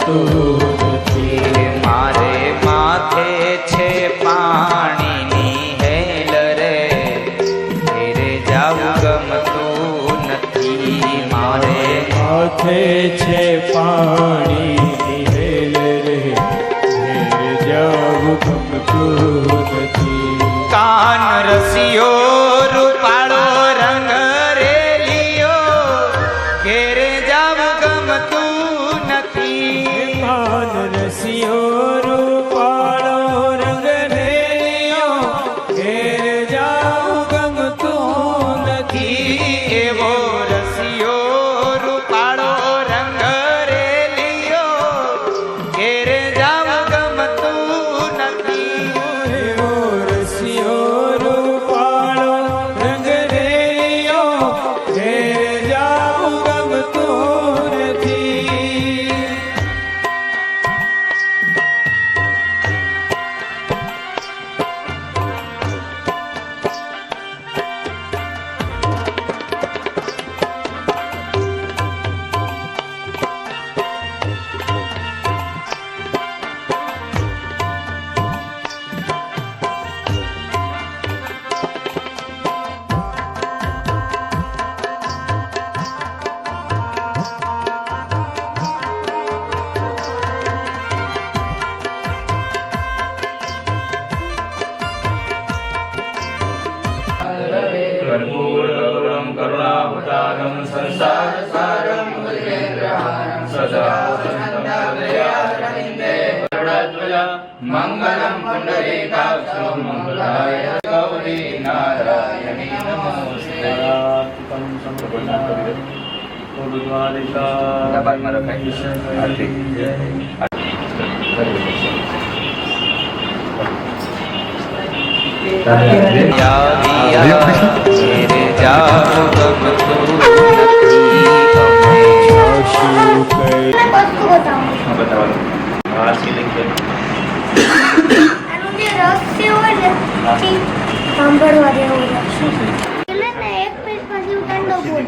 ગમતું નથી. મારે માથે છે પાણીની હેલ રે, ઘેરે જાવું ગમતું નથી. મારે માથે છે પાણીની હેલ રે, ઘેર જાવું ગમતું નથી. કાન રસિયો રૂપાળો રંગ રેલિયો, ઘેરે જાવું ગમતું નથી. કાન રસિયો રૂપાળો રંગ રેલિયો, ઘેર જાવું ગમતું નથી. એવો રસિયો રૂપાળો રંગ રેલિયો, ઘેરે જાવું ગમતું નથી. એવો રસિયો રૂપાળો રંગ રેલિયો, ઘેર જાવું ગમતું નથી. कर्पूरगौरं करुणावतारं संसारसारं भुजगेन्द्रहारं सदा वसन्तमालयारविन्दे गरुडध्वजा मङ्गलं पुण्डरीकाक्षो मङ्गलाय गौरी नारायणी नमोऽस्ते. dapat સાંભળવા દેવું એક પેજ પછી ઉતાંડો બોલ.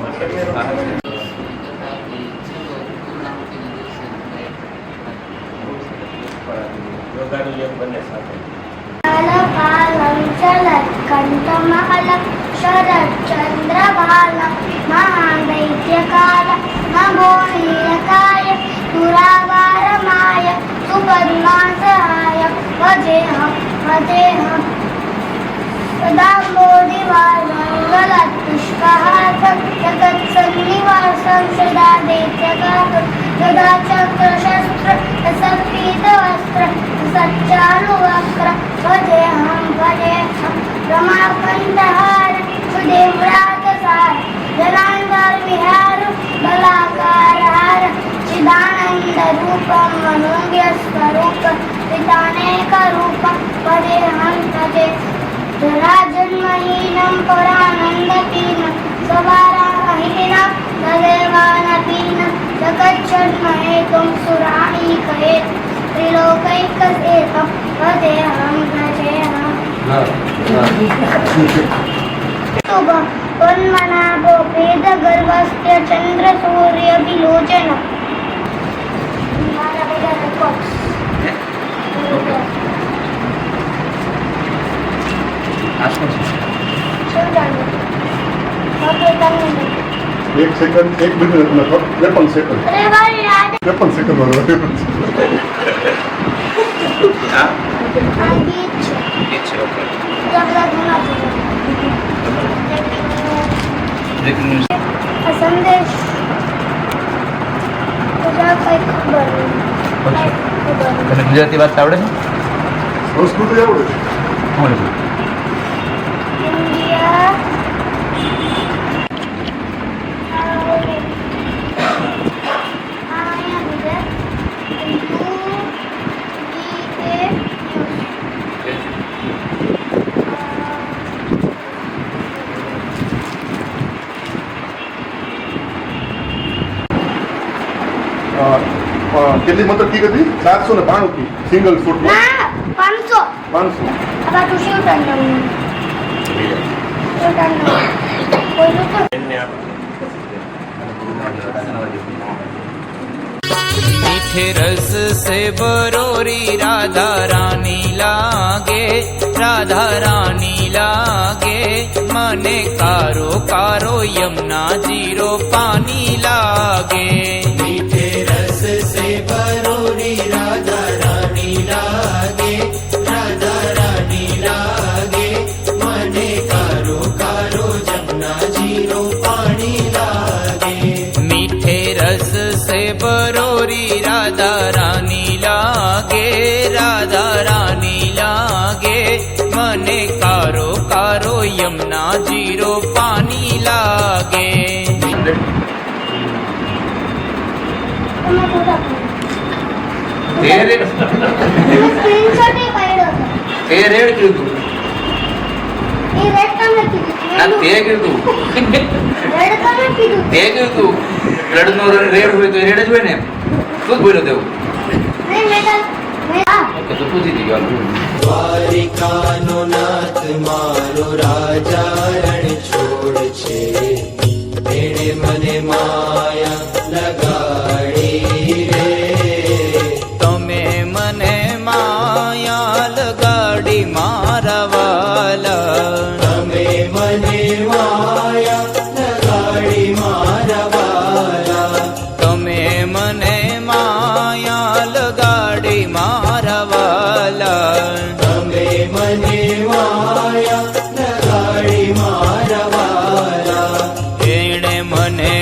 कालं चलत् कण्ठमहलं शरच्चन्द्रभालं महादैत्यकाल नभोनीलकाय दुरावारमाय सुपद्मासहाय भजेऽहं सदाम्बोधिवासं जगत्सन्निवासं सदा दैत्यकालं सदा चक्रशस्त्र सत्पीतवस्त्र सच्चारुवक्र भजेऽहं रमाकण्ठहार सुदेवराजसार जलान्धरविहार बलाकारहार चिदानन्दरूपं मनोज्ञस्वरूपं पितानेकरूपं भजेऽहं जराजन्महीनं परानन्दहीनं सवाराहीनं सदैवानहीनं जगच्छन्महेतुं सुराणीकहेत् त्रिलोकैकसेतं भजेऽहं वन्मनाभो वेदगर्भस्य चन्द्रसूर्यविलोचनम्. एक सेकंड, एक मिनिट नको, 53 सेकंद. 53 सेकंद बरोबर. संदेश ગુજરાતી વાત આવડે છે? સંસ્કૃતિ આવડે છે? इंडिया કેટલી મતલબ કી હતી? 492 કી સિંગલ ફૂટ. ના 500 500 આ તું શું ટન કોઈ તો मीठे रस से बरोरी राधा रानी लागे, राधा रानी लागे। मने कारो कारो यमुना जीरो पानी लागे। मीठे रस से बरोरी राधा रानी लागे, राधा रानी लागे। मने कारो कारो जमुना जीरो पानी लागे। मीठे रस से बरोरी राधा रानी लागे, राधा रानी लागे। मने कारो कारो यमुना जीरो पानी लागे। તમે ફોટા તે રેડ સ્ક્રીનશોટ એ પાડ્યો હતો. તે રેડ કીધું એ રેડ તમે કીધું. ના તે કીધું રેડ તમે કીધું. તે કીધું રેડ નો રેડ હોય તો રેડ જ હોય ને શું જ બોલ્યો તેવું નહીં મેડમ હા ઓકે તો પૂછી દીધું દ્વારિકાનો નાથ મારો રાજા રણ છોડ છે, એણે મને માયા લગાડી રે। તમે મને માયા લગાડી મારા વાલા, તમે મને માયા લગાડી મારા વાલા। તમે મને માયા લગાડી મારા વાલા। તમે મને માયા લગાડી મારા વાલા। એણે મને